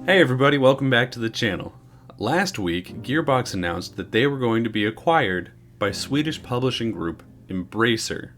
Hey everybody, welcome back to the channel. Last week, Gearbox announced that they were going to be acquired by Swedish publishing group Embracer,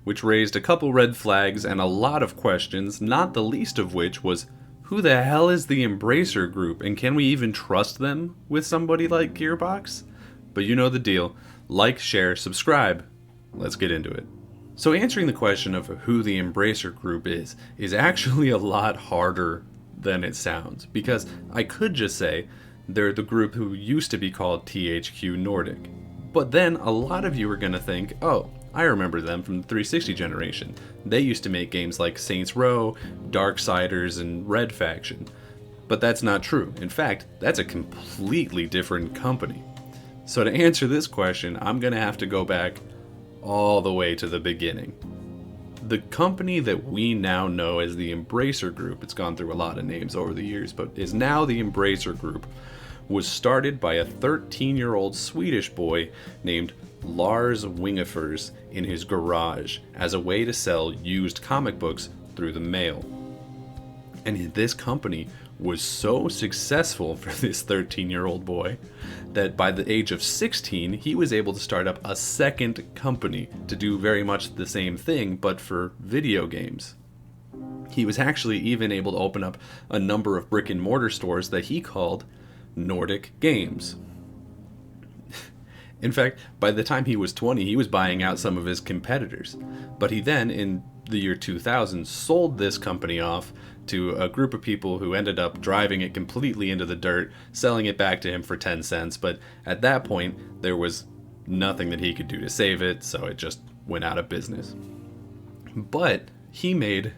which raised a couple red flags and a lot of questions, not the least of which was, who the hell is the Embracer group and can we even trust them with somebody like Gearbox? But you know the deal. Like, share, subscribe. Let's get into it. So answering the question of who the Embracer group is actually a lot harder than it sounds, because I could just say they're the group who used to be called THQ Nordic. But then a lot of you are going to think, oh, I remember them from the 360 generation. They used to make games like Saints Row, Darksiders, and Red Faction. But that's not true. In fact, that's a completely different company. So to answer this question, I'm going to have to go back all the way to the beginning. The company that we now know as the Embracer Group, it's gone through a lot of names over the years, but is now the Embracer Group, was started by a 13-year-old Swedish boy named Lars Wingefors in his garage as a way to sell used comic books through the mail. And this company was so successful for this 13-year-old boy that by the age of 16, he was able to start up a second company to do very much the same thing, but for video games. He was actually even able to open up a number of brick and mortar stores that he called Nordic Games. In fact, by the time he was 20, he was buying out some of his competitors. But he then, in the year 2000, sold this company off to a group of people who ended up driving it completely into the dirt, selling it back to him for 10 cents. But at that point, there was nothing that he could do to save it, so it just went out of business. But he made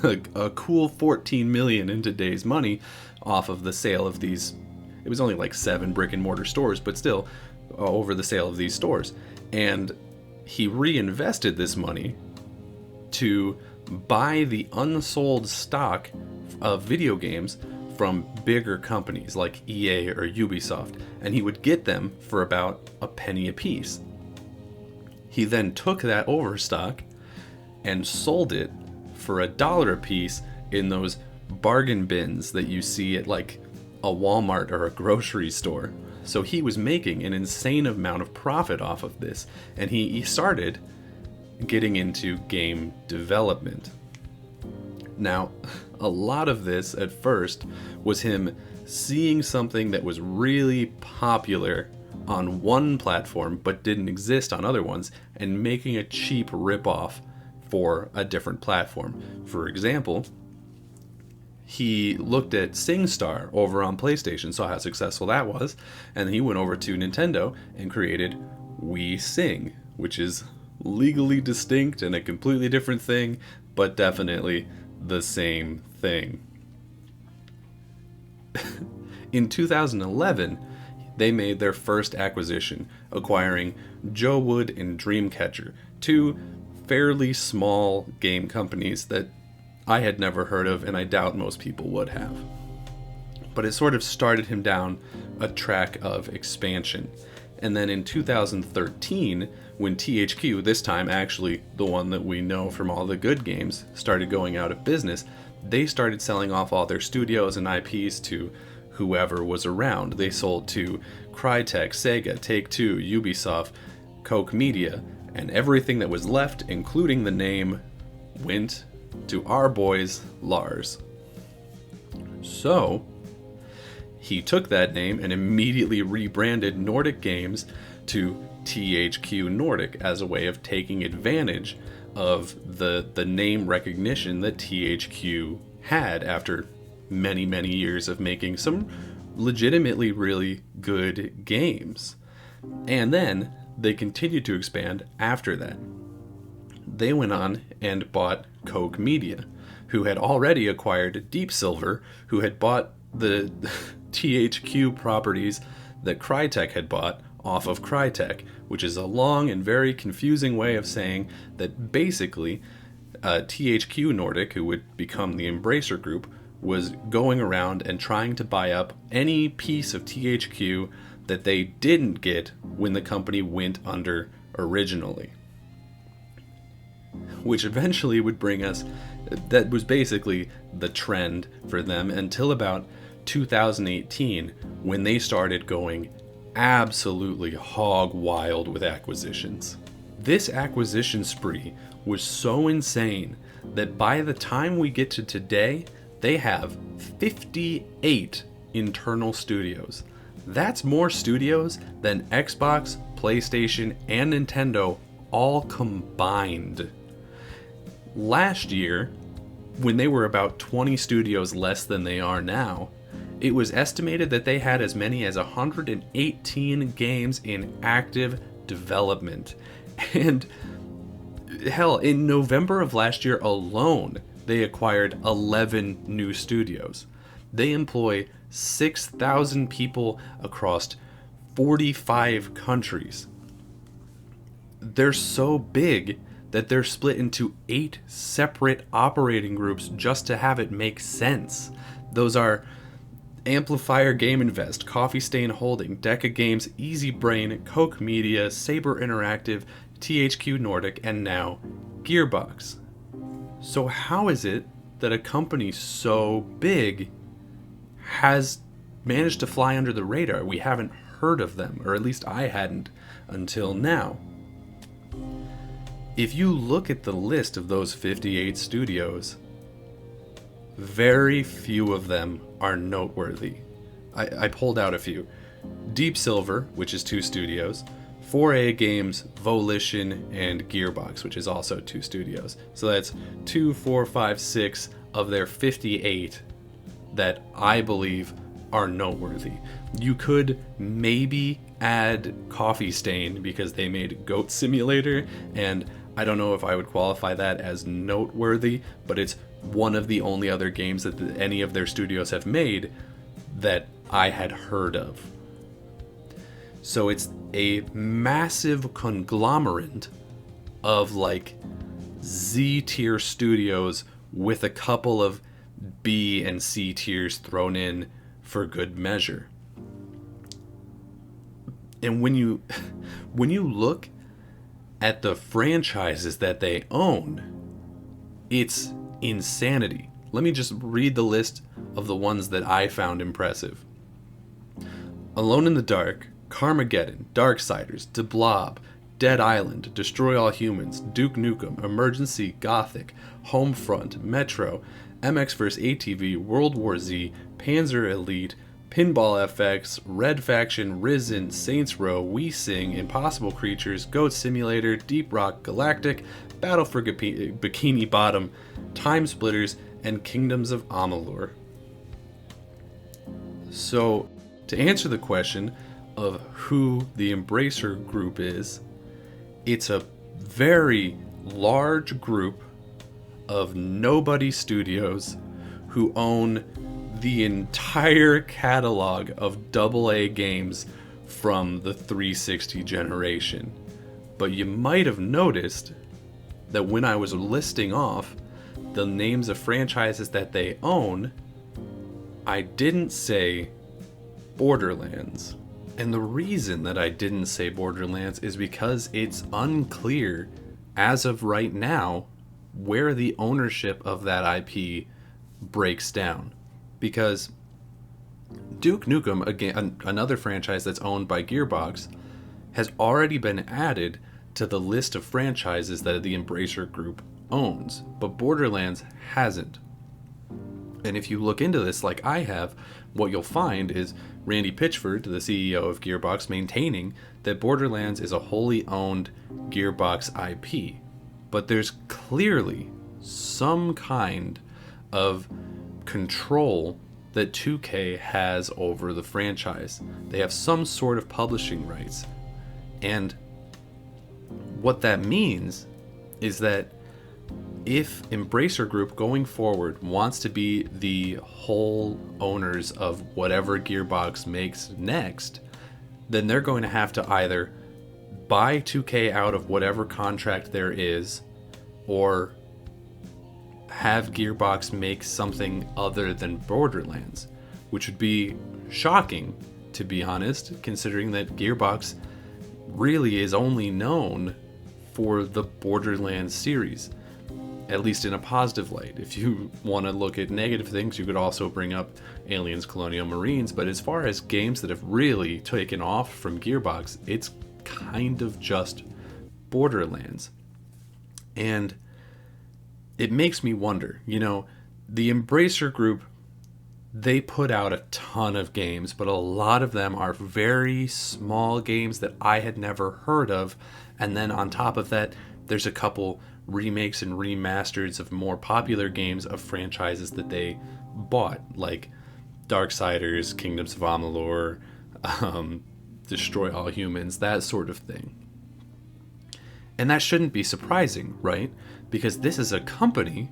a cool 14 million in today's money off of the sale of these. It was only like 7 brick and mortar stores, but still over the sale of these stores. And he reinvested this money to buy the unsold stock of video games from bigger companies like EA or Ubisoft, and he would get them for about a penny a piece. He then took that overstock and sold it for $1 a piece in those bargain bins that you see at like a Walmart or a grocery store. So he was making an insane amount of profit off of this, and he started getting into game development. Now, a lot of this at first was him seeing something that was really popular on one platform but didn't exist on other ones and making a cheap ripoff for a different platform. For example, he looked at SingStar over on PlayStation, saw how successful that was, and he went over to Nintendo and created We Sing, which is legally distinct and a completely different thing, but definitely the same thing. In 2011, they made their first acquisition, acquiring Joe Wood and Dreamcatcher, 2 fairly small game companies that I had never heard of, and I doubt most people would have. But it sort of started him down a track of expansion. And then in 2013, when THQ, this time actually the one that we know from all the good games, started going out of business, they started selling off all their studios and IPs to whoever was around. They sold to Crytek, Sega, Take-Two, Ubisoft, Koch Media, and everything that was left, including the name, went to our boys, Lars. So he took that name and immediately rebranded Nordic Games to THQ Nordic as a way of taking advantage of the name recognition that THQ had after many, many years of making some legitimately really good games. And then they continued to expand after that. They went on and bought Koch Media, who had already acquired Deep Silver, who had bought the THQ properties that Crytek had bought off of Crytek, which is a long and very confusing way of saying that basically THQ Nordic, who would become the Embracer Group, was going around and trying to buy up any piece of THQ that they didn't get when the company went under originally. Which eventually would bring us, that was basically the trend for them until about 2018 when they started going absolutely hog wild with acquisitions. This acquisition spree was so insane that by the time we get to today, they have 58 internal studios. That's more studios than Xbox, PlayStation, and Nintendo all combined. Last year, when they were about 20 studios less than they are now, it was estimated that they had as many as 118 games in active development. And hell, in November of last year alone, they acquired 11 new studios. They employ 6,000 people across 45 countries. They're so big that they're split into 8 separate operating groups just to have it make sense. Those are Amplifier Game Invest, Coffee Stain Holding, Deca Games, Easy Brain, Koch Media, Saber Interactive, THQ Nordic, and now Gearbox. So how is it that a company so big has managed to fly under the radar? We haven't heard of them, or at least I hadn't until now. If you look at the list of those 58 studios, very few of them are noteworthy. I pulled out a few. Deep Silver, which is 2 studios, 4A Games, Volition, and Gearbox, which is also 2 studios. So that's 2, 4, 5, 6 of their 58 that I believe are noteworthy. You could maybe add Coffee Stain because they made Goat Simulator, and I don't know if I would qualify that as noteworthy, but it's one of the only other games that any of their studios have made that I had heard of. So it's a massive conglomerate of like Z tier studios with a couple of B and C tiers thrown in for good measure. And when you look at the franchises that they own, it's insanity. Let me just read the list of the ones that I found impressive. Alone in the Dark, Carmageddon, Darksiders, De Blob, Dead Island, Destroy All Humans, Duke Nukem, Emergency, Gothic, Homefront, Metro, MX vs. ATV, World War Z, Panzer Elite, Pinball FX, Red Faction, Risen, Saints Row, We Sing, Impossible Creatures, Goat Simulator, Deep Rock Galactic, Battle for Bikini Bottom, Time Splitters, and Kingdoms of Amalur. So, to answer the question of who the Embracer Group is, it's a very large group of nobody studios who own the entire catalog of AA games from the 360 generation. But you might have noticed that when I was listing off the names of franchises that they own, I didn't say Borderlands. And the reason that I didn't say Borderlands is because it's unclear, as of right now, where the ownership of that IP breaks down. Because Duke Nukem, again, another franchise that's owned by Gearbox, has already been added to the list of franchises that the Embracer Group owns, but Borderlands hasn't. And if you look into this like I have, what you'll find is Randy Pitchford, the CEO of Gearbox, maintaining that Borderlands is a wholly owned Gearbox IP. But there's clearly some kind of control that 2K has over the franchise. They have some sort of publishing rights. And what that means is that if Embracer Group going forward wants to be the whole owners of whatever Gearbox makes next, then they're going to have to either buy 2K out of whatever contract there is, or have Gearbox make something other than Borderlands, which would be shocking, to be honest, considering that Gearbox really is only known for the Borderlands series. at least in a positive light. If you want to look at negative things, you could also bring up Aliens Colonial Marines, but as far as games that have really taken off from Gearbox, it's kind of just Borderlands. And it makes me wonder, the Embracer Group, they put out a ton of games, but a lot of them are very small games that I had never heard of. And then on top of that, there's a couple remakes and remasters of more popular games of franchises that they bought, like Darksiders, Kingdoms of Amalur, Destroy All Humans, that sort of thing. And that shouldn't be surprising, right? Because this is a company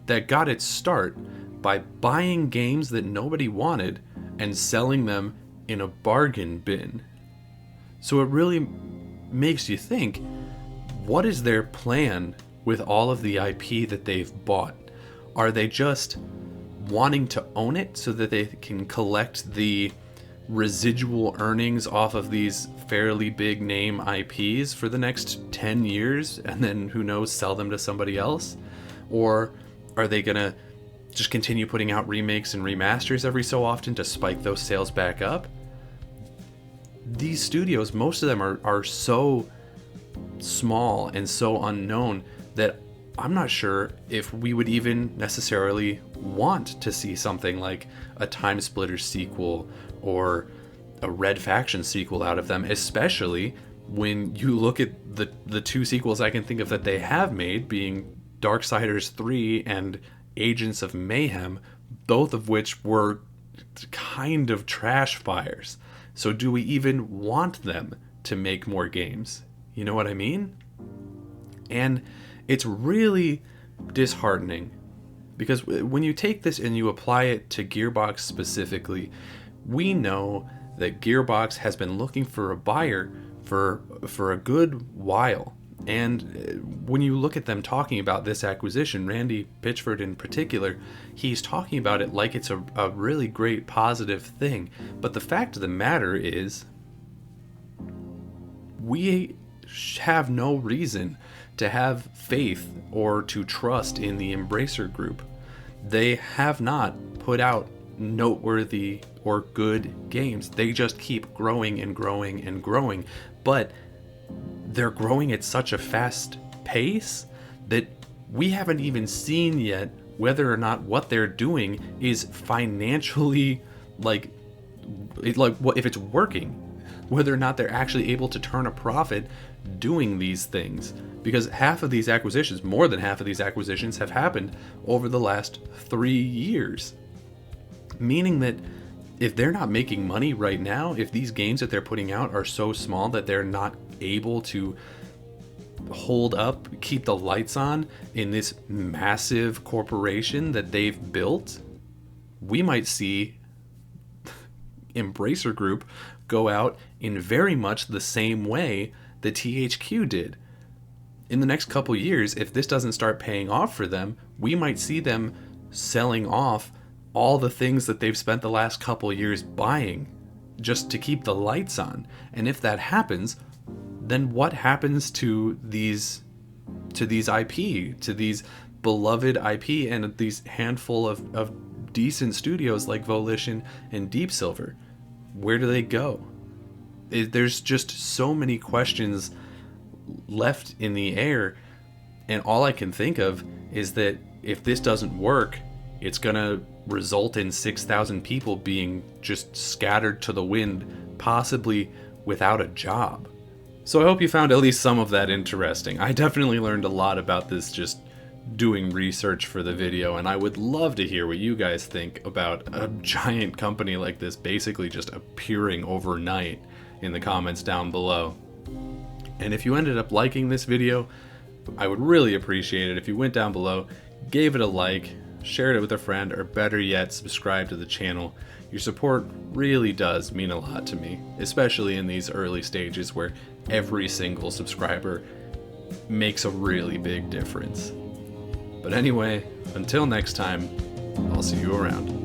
that got its start by buying games that nobody wanted and selling them in a bargain bin. So it really makes you think, what is their plan with all of the IP that they've bought? Are they just wanting to own it so that they can collect the residual earnings off of these fairly big name IPs for the next 10 years and then, who knows, sell them to somebody else? Or are they gonna just continue putting out remakes and remasters every so often to spike those sales back up? These studios, most of them are so small and so unknown that I'm not sure if we would even necessarily want to see something like a Time Splitter sequel or a Red Faction sequel out of them, especially when you look at the two sequels I can think of that they have made, being Darksiders 3 and Agents of Mayhem, both of which were kind of trash fires. So do we even want them to make more games? You know what I mean? And it's really disheartening, because when you take this and you apply it to Gearbox specifically, we know that Gearbox has been looking for a buyer for a good while. And when you look at them talking about this acquisition, Randy Pitchford in particular, he's talking about it like it's a really great positive thing. But the fact of the matter is, we have no reason to have faith or to trust in the Embracer Group. They have not put out noteworthy or good games. They just keep growing and growing and growing. But they're growing at such a fast pace that we haven't even seen yet whether or not what they're doing is financially, if it's working, whether or not they're actually able to turn a profit doing these things. Because half of these acquisitions, more than half of these acquisitions, have happened over the last 3 years. Meaning that if they're not making money right now, if these games that they're putting out are so small that they're not able to hold up, keep the lights on in this massive corporation that they've built, we might see Embracer Group go out in very much the same way that THQ did. In the next couple years, if this doesn't start paying off for them, we might see them selling off all the things that they've spent the last couple years buying just to keep the lights on. And if that happens, then what happens to these IP, to these beloved IP and these handful of decent studios like Volition and Deep Silver? Where do they go? There's just so many questions left in the air, and all I can think of is that if this doesn't work, it's gonna result in 6,000 people being just scattered to the wind, possibly without a job. So I hope you found at least some of that interesting. I definitely learned a lot about this just doing research for the video, and I would love to hear what you guys think about a giant company like this basically just appearing overnight in the comments down below. And if you ended up liking this video, I would really appreciate it if you went down below, gave it a like, shared it with a friend, or better yet, subscribe to the channel. Your support really does mean a lot to me, especially in these early stages where every single subscriber makes a really big difference. But anyway, until next time, I'll see you around.